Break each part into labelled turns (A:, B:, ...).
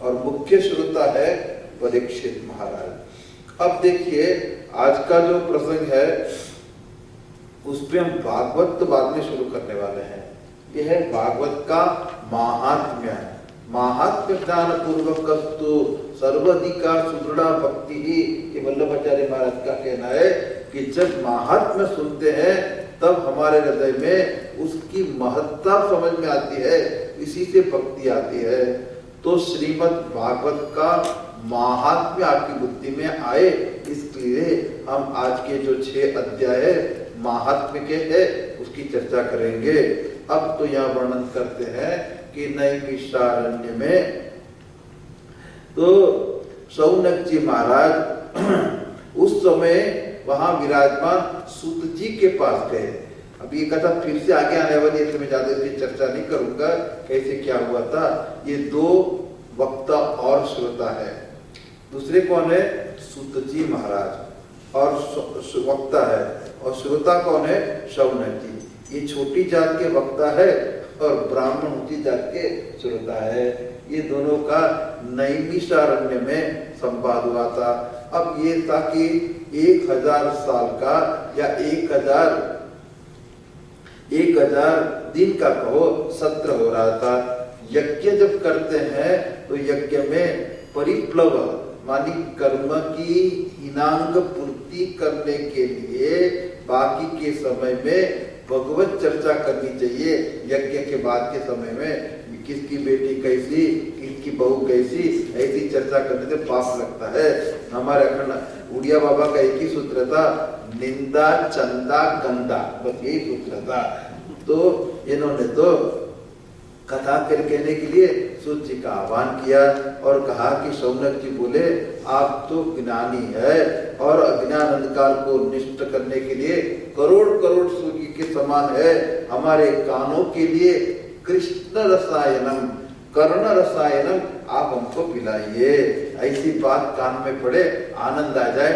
A: और मुख्य श्रोता है परीक्षित महाराज। अब देखिए आज का जो प्रसंग है उस पे हम भागवत तो बाद में शुरू करने वाले हैं। यह है भागवत का महात्म्य। महात्म्य ज्ञान पूर्वक सर्वाधिकार सुदृढ़ भक्ति ही, ये वल्लभाचार्य महाराज का कहना है कि जब महात्म्य सुनते हैं तब हमारे हृदय में उसकी महत्ता समझ में आती है, इसी से भक्ति आती है। तो श्रीमद् भागवत का महात्म्य आपकी बुद्धि में आए, इसलिए हम आज के जो 6 अध्याय महात्म्य के है उसकी चर्चा करेंगे। अब तो यहाँ वर्णन करते हैं कि नैमिषारण्य में तो शौनक जी महाराज उस समय वहां विराजमान सूत जी के पास गए। अब ये कथा फिर से आगे आने वाली है, मैं ज्यादा इसकी चर्चा नहीं करूंगा कैसे क्या हुआ था। ये 2 वक्ता और श्रोता है। दूसरे कौन है? सूत जी महाराज और वक्ता है, और श्रोता कौन है? शौनक जी। ये छोटी जात के वक्ता है और ब्राह्मण ऊंची जात के श्रोता है। ये दोनों का नैमिषारण्य में संवाद हुआ था। अब ये था कि 1000 साल का या 1000 दिन का कहो सत्र हो रहा था। यज्ञ जब करते हैं तो यज्ञ में परिप्लव मानी कर्म की हीनांग पूर्ति करने के लिए बाकी के समय में भगवत चर्चा करनी चाहिए। यज्ञ के बाद के समय में किसकी बेटी कैसी, किसकी बहू कैसी, ऐसी चर्चा करने से पाप लगता है। हमारे अखंड उड़िया बाबा का एक ही सूत्र था, निंदा चंदा गंदा, बस यही सूत्र था। तो इन्होंने तो कथा कर कहने के लिए सूत जी का आह्वान किया और कहा कि शौनक जी बोले आप तो ज्ञानी है और अज्ञान अंधकार को निष्ठ करने के लिए करोड़ करोड़ सूर्य के समान है। हमारे कानों के लिए कृष्ण रसायनम कर्ण रसायनम आप हमको पिलाइए। ऐसी बात कान में पड़े, आनंद आ जाए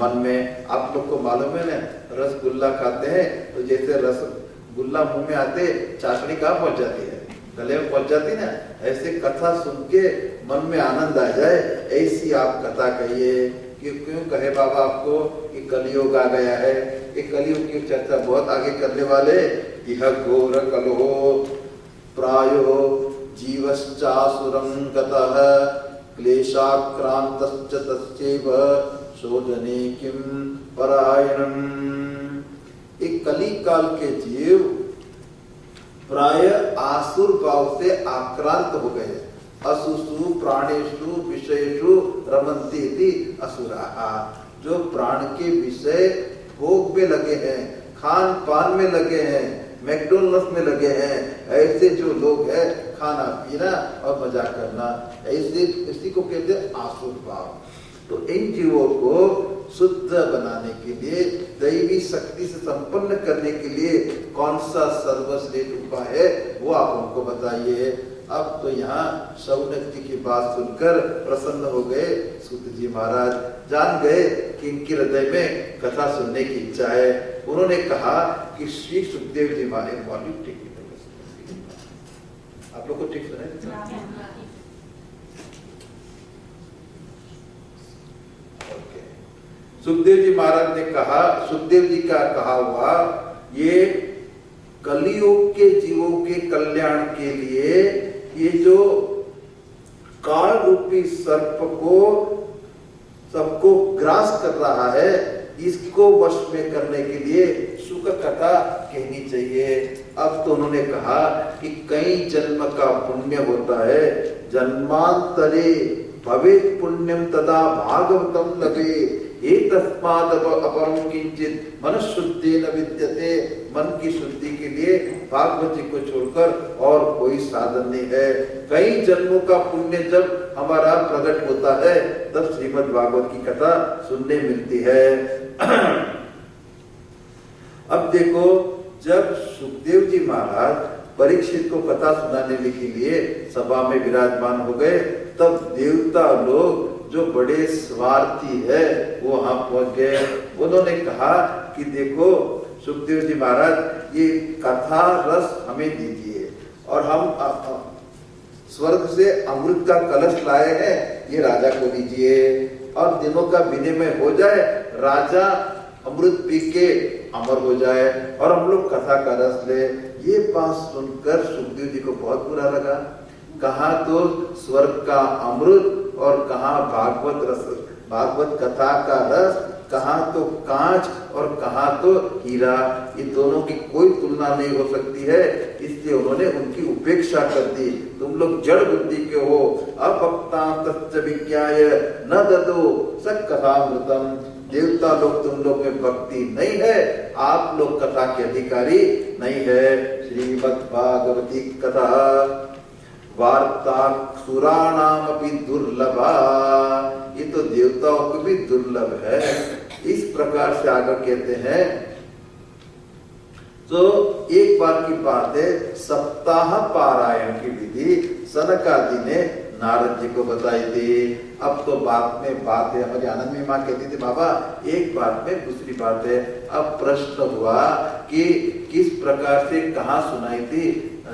A: मन में। आप लोग को मालूम है ना, रसगुल्ला खाते हैं तो जैसे रसगुल्ला मुंह में आते चाशनी कहाँ पहुंच जाती है, गले में पहुंच जाती ना। ऐसे कथा सुन के मन में आनंद आ जाए, ऐसी आप कथा कहिए। क्यों कहे बाबा आपको कि कलयुग आ गया है। ये कलयुग की चर्चा बहुत आगे करने वाले। यह घोर कलहो प्रायो जीवश्चासुरं गतः क्लेशाक्रांतश्च तस्यैव शोधने किं परायणम्। एक कली काल के जीव प्राय आसुर भाव से आक्रांत हो गए। असुसु प्राणेषु विषयेषु रमन्ति इति असुराः। जो प्राण के विषय भोग में लगे हैं, खान पान में लगे हैं, मैकडोनल्ड्स में लगे हैं, ऐसे जो लोग हैं खाना पीना और मजा करना, ऐसे इसी को कहते हैं आसुर भाव। तो इन जीवों को शुद्ध बनाने के लिए, दैवी शक्ति से संपन्न करने के लिए कौन सा सर्वश्रेष्ठ उपाय है वो आप हमको बताइए। अब तो यहाँ शौनक जी की बात सुनकर प्रसन्न हो गए सूत जी महाराज। जान गए कि इनके हृदय में कथा सुनने की इच्छा है। उन्होंने कहा कि श्री सुखदेव जी महाराज वॉल्यूम ठीक है, आप लोग को ठीक सुना? सुखदेव जी महाराज ने कहा, सुखदेव जी का कहा हुआ, ये कलियुग के जीवों के कल्याण के लिए ये जो काल रूपी सर्प को सबको ग्रास कर रहा है, इसको वश में करने के लिए सुख कथा कहनी चाहिए। अब तो उन्होंने कहा कि कई जन्म का पुण्य होता है, जन्मांतरे भवेत् पुण्यम तदा भागवतम लभे एतस्माद् अपरं किंचित मनःशुद्धेन विद्यते। मन की शुद्धि के लिए भागवत जी को छोड़कर और कोई साधन नहीं है। कई जन्मों का पुण्य जब हमारा प्रकट होता है तब श्रीमद् भागवत की कथा सुनने मिलती है। अब देखो, जब सुखदेव जी महाराज परीक्षित को कथा सुनाने के लिए सभा में विराजमान हो गए, तब देवता लोग जो बड़े स्वार्थी है वो वहां पहुंच गए। उन्होंने कहा कि देखो सुखदेव जी महाराज, ये कथा रस हमें दीजिए और हम स्वर्ग से अमृत का कलश लाए हैं, ये राजा को दीजिए और दिनों का विनिमय हो जाए, राजा अमृत पी के अमर हो जाए और हम लोग कथा का रस ले। ये बात सुनकर सुखदेव जी को बहुत बुरा लगा। कहा तो स्वर्ग का अमृत और कहा भागवत रस, भागवत कथा का रस, कहा तो कांच और कहा तो हीरा, ये दोनों की कोई तुलना नहीं हो सकती है। इसलिए उन्होंने उनकी उपेक्षा कर दी। तुम लोग जड़ बुद्धि के हो, अभक्ता तच्च विज्ञाय न ददो सकथामृतम। देवता लोग तुम लोग में भक्ति नहीं है, आप लोग कथा के अधिकारी नहीं है। श्रीमद् भागवती कथा वार्ता सुराणाम अपि दुर्लभा, ये तो देवताओं को भी दुर्लभ है। इस प्रकार से आगे कहते हैं। तो एक बार की बात है, सप्ताह पारायण की विधि सनक आदि ने नारद जी को बताई थी। अब तो बात में बात है, हमारी आनंद में माँ कहती थी बाबा एक बात में दूसरी बात है। अब प्रश्न हुआ कि किस प्रकार से कहाँ सुनाई थी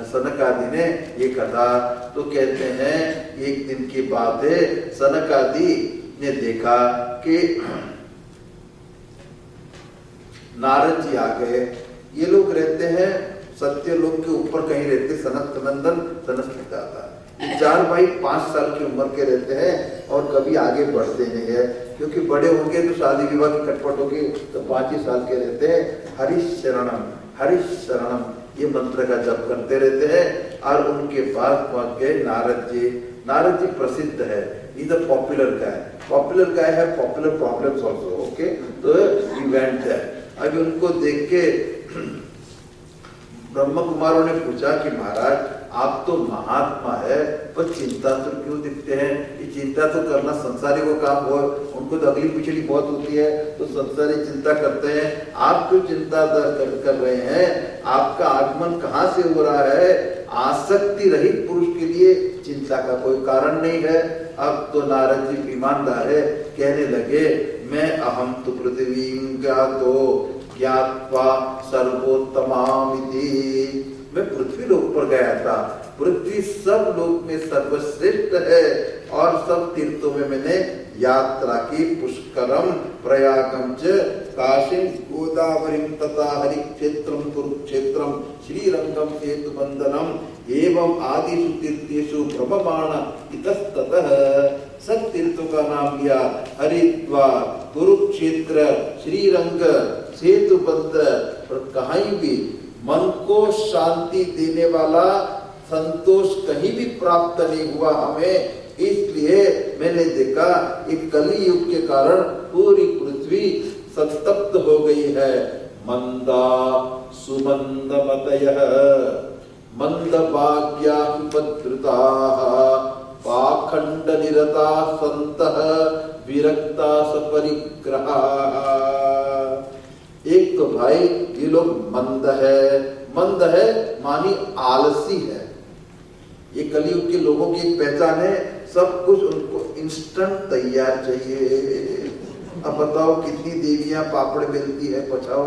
A: सनक आदि ने ये कथा। तो कहते हैं एक दिन की बात है, सनक आदि ने देखा कि नारद जी आ गए। ये लोग रहते हैं सत्यलोक के ऊपर कहीं रहते, सनत नंदन सनत पिता था। चार भाई 5 साल की उम्र के रहते हैं और कभी आगे बढ़ते नहीं है, क्योंकि बड़े होंगे तो शादी विवाह की खटपट होगी, तो 5 ही साल के रहते हैं। हरिश शरणम ये मंत्र का जप करते रहते हैं। और उनके पास पहुंच गए नारद जी। नारद जी प्रसिद्ध है, इधर पॉपुलर गाय, पॉपुलर गाय है, पॉपुलर प्रॉब्लम्स आल्सो, ओके। तो इवेंट है। अभी उनको देख के ब्रह्म कुमारों ने पूछा कि महाराज आप तो महात्मा है, पर चिंता तो क्यों दिखते हैं? ये चिंता तो करना संसारी को काम हो, उनको तो अगली पिछली बहुत होती है, तो संसारी चिंता करते हैं, आप क्यों चिंता कर रहे हैं? आपका आगमन कहाँ से हो रहा है? आसक्ति रहित पुरुष के लिए चिंता का कोई कारण नहीं है। अब तो नारद जी ईमानदार है, कहने लगे मैं अहम तो पृथ्वी ज्ञात्वा सर्वोत्तमामिति, मैं पृथ्वी लोक पर गया था। पृथ्वी सब लोक में सर्वश्रेष्ठ है और सब तीर्थों में मैंने यात्रा की। पुष्करम प्रयागम च काशीं गोदावरीं तथा हरिक्षेत्रम कुरुक्षेत्रम श्रीरंगम सेतुबंधनम एवं आदिषु तीर्थेषु भ्रममाण इतस्ततः। सब तीर्थों का नाम लिया, हरिद्वार, कुरुक्षेत्र, श्रीरंग, सेतुबंध। और कहीं भी मन को शांति देने वाला संतोष कहीं भी प्राप्त नहीं हुआ हमें। इसलिए मैंने देखा एक कली युग के कारण पूरी पृथ्वी संतप्त हो गई है। मंदा सुमंदमतयः मंदभाग्यापद्रुताः पाखंड निरता संतः विरक्ता सपरिग्रहाः। एक तो भाई ये लोग मंद है मानी आलसी है। ये कलयुग के लोगों की एक पहचान है, सब कुछ उनको इंस्टेंट तैयार चाहिए। अब बताओ कितनी देवियां पापड़ बेलती है, पछाओ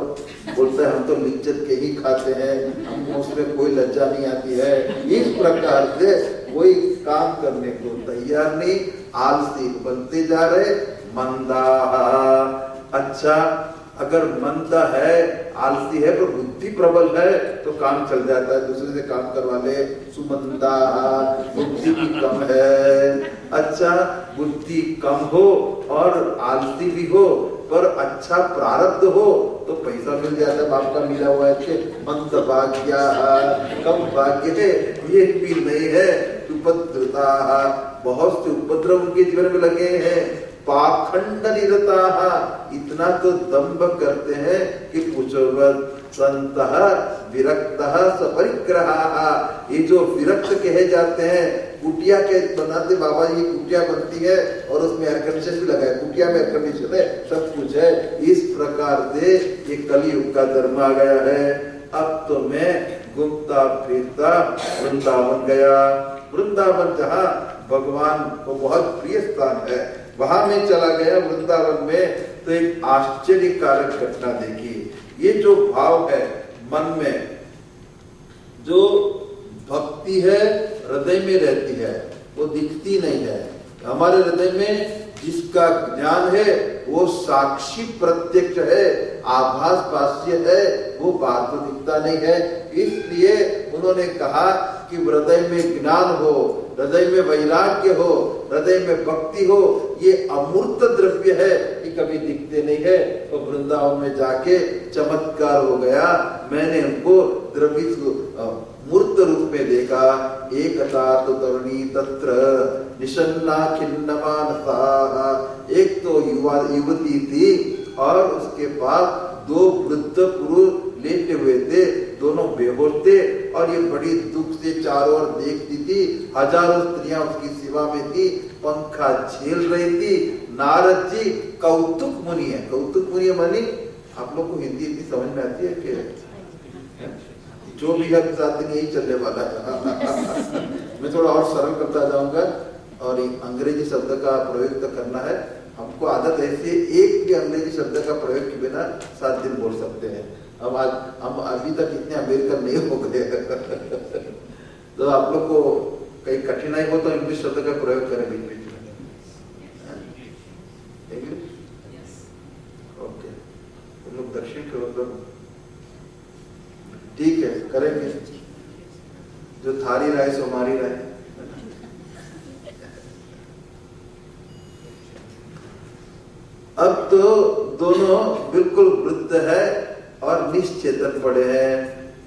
A: बोलता है हम तो लिज्जत के ही खाते हैं, हमको उसमें कोई लज्जा नहीं आती है। इस प्रकार से कोई काम करने को तैयार नहीं, आलसी बनते जा रहे। मंदा, अच्छा अगर मंदा है, आलसी है, पर बुद्धि प्रबल है तो काम चल जाता है, दूसरे से काम करवा ले। सुमंदा, बुद्धि भी कम है। अच्छा बुद्धि कम हो और आलसी भी हो, पर अच्छा प्रारब्ध हो तो पैसा मिल जाता है, बाप का मिला हुआ है। मंद भाग्या, कम भाग्य है, ये भी नहीं है। उपद्रता, बहुत से उपद्रव उनके जीवन में लगे हैं। पाखंड निरता, इतना तो दंभ करते हैं कि पूछो मत। संतः विरक्तः सपरिग्रहाः, ये जो विरक्त कहे जाते हैं, कुटिया के बनाते बाबा जी, कुटिया बनती है और उसमें एयर कंडीशन भी लगा है, कुटिया में एयर कंडीशन है, सब कुछ है। इस प्रकार से ये कलयुग का धर्म आ गया है। अब तो मैं घूमता फिरता वृंदावन गया। वृंदावन जहाँ भगवान को बहुत प्रिय स्थान है, वहां में चला गया। वृंदावन में तो एक आश्चर्यकारक घटना देखी। ये जो भाव है मन में, जो भक्ति है, हृदय में रहती है, वो दिखती नहीं है। हमारे हृदय में जिसका ज्ञान है वो साक्षी प्रत्यक्ष है, आभास भाष्य है, वो बाहर तो दिखता नहीं है। इसलिए उन्होंने कहा कि हृदय में ज्ञान हो, हृदय में वैराग्य हो, हृदय में भक्ति हो, ये अमूर्त द्रव्य है, ये कभी दिखते नहीं है। तो वृंदावन में जाके चमत्कार हो गया, मैंने उनको द्रवित मूर्त रूप में देखा। एकता तो तरुणी तत्र निशन्ना खिन्न मानसा, एक तो युवती थी और उसके पास दो वृद्ध पुरुष लेटे हुए थे, दोनों बेहोश थे और ये बड़ी दुख से चारों ओर देखती थी। हजारों स्त्रियां उसकी सेवा में थी, पंखा झेल रही थी। नारद जी कौतुक मुनि है, कौतुक मुनि मानी आप लोग को हिंदी इतनी समझ में आती है कि जो भी है साथ दिन यही चलने वाला है। मैं थोड़ा और सरल करता जाऊंगा और अंग्रेजी शब्द का प्रयोग तो करना है, हमको आदत ऐसी है एक भी अंग्रेजी शब्द का प्रयोग के बिना 7 दिन बोल सकते हैं। अब आज हम अभी तक इतने अमेरिकन नहीं हो गए। तो आप लोग को कहीं कठिनाई हो तो इंग्लिश शब्द का प्रयोग करें बीच बीच में। ओके, तुम लोग दक्षिण के मतलब ठीक है करेंगे, जो थारी राय सो हमारी राय। अब तो दोनों बिल्कुल वृद्ध है और निश्चेतन पड़े हैं।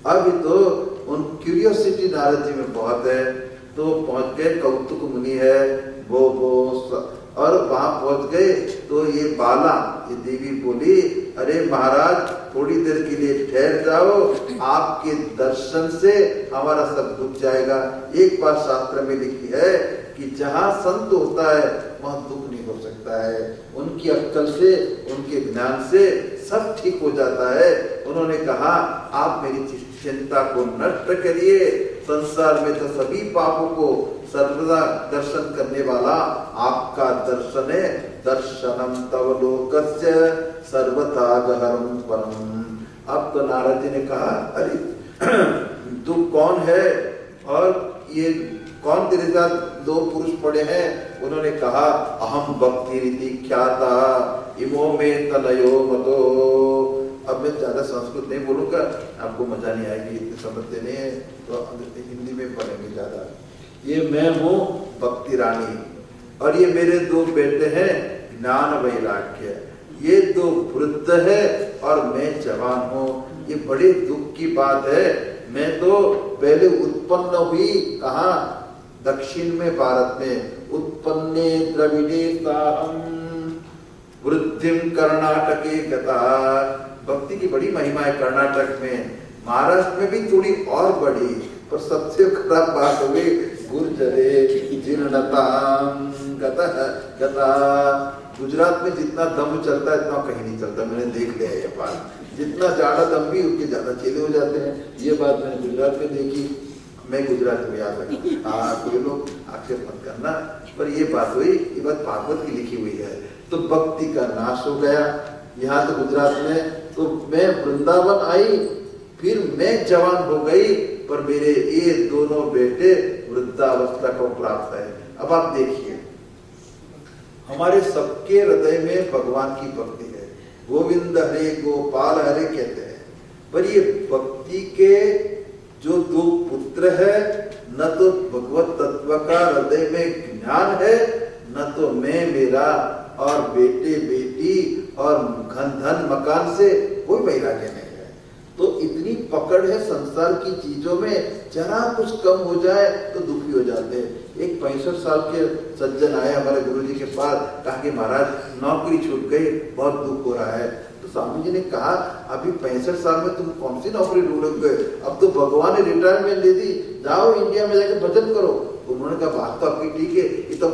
A: अभी तो उन क्यूरियोसिटी नारद जी में बहुत है, तो पहुंच गए, कौतुक मुनि है वो और वहां पहुंच गए तो ये बाला, ये देवी बोली, अरे महाराज थोड़ी देर के लिए ठहर जाओ, आपके दर्शन से हमारा सब दुख जाएगा। एक बात शास्त्र में लिखी है कि जहां संत होता है वहां दुख नहीं हो सकता है। उनकी अक्ल से, उनके ज्ञान से सब ठीक हो जाता है। उन्होंने कहा आप मेरी चिंता को नष्ट करिए, संसार में तो सभी पापों को सर्वदा दर्शन करने वाला आपका दर्शन है। दर्शनम तव लोकस्य सर्वथा गहरम परम। अब तो नारद जी ने कहा अरे तू कौन है और ये कौन तेरे साथ दो पुरुष पड़े हैं? उन्होंने कहा अहम भक्ति रीति ख्याता इमो में तनयो मतो। अब मैं ज्यादा संस्कृत नहीं बोलूंगा, आपको मजा नहीं आएगी, इतने समझते नहीं है तो हिंदी में पढ़ेंगे ज्यादा। ये मैं हूँ भक्ति रानी और ये मेरे दो बेटे हैं ज्ञान वैराग्य। ये दो वृद्ध है और मैं जवान हूँ। ये बड़े दुख की बात है, मैं तो पहले उत्पन्न हुई कहाँ? दक्षिण में, भारत में। उत्पन्ने द्रविड़े साहम वृद्धिम कर्नाटके गता। भक्ति की बड़ी महिमा है कर्नाटक में, महाराष्ट्र में भी थोड़ी और बड़ी, पर सबसे खराब बात हो गई गुर्जरे जीर्णताम गता। गुजरात में जितना दम चलता है इतना कहीं नहीं चलता, मैंने देख लिया ये बात। जितना ज्यादा दम भी उनके ज्यादा चेले हो जाते हैं, ये बात मैंने गुजरात में देखी। मैं गुजरात में आ सका, हाँ कोई लोग आक्षेप मत करना, पर ये बात हुई, ये बात भागवत की लिखी हुई है। तो भक्ति का नाश हो गया यहाँ तो गुजरात में। तो मैं वृंदावन आई, फिर मैं जवान हो गई, पर मेरे ये दोनों बेटे वृद्धावस्था को प्राप्त है। अब आप देखिए हमारे सबके हृदय में भगवान की भक्ति है, गोविंद हरे गोपाल हरे कहते हैं, पर ये भक्ति के जो दो पुत्र है, न तो भगवत तत्व का हृदय में ज्ञान है, न तो मैं मेरा और बेटे बेटी और धन मकान से कोई वैराग्य नहीं है। तो इतनी पकड़ है संसार की चीजों में, जरा कुछ कम हो जाए तो दुखी हो जाते हैं। एक 65 साल के सज्जन आए हमारे गुरुजी के पास, कहा कि महाराज नौकरी छूट गई, बहुत दुख हो रहा है। तो स्वामी जी ने कहा अभी 65 साल में तुम कौन सी नौकरी ढूंढोगे? अब तो भगवान ने रिटायरमेंट दे दी, जाओ इंडिया में जाके भजन करो। उन्होंने कहा बात तो आपकी ठीक है, ये तो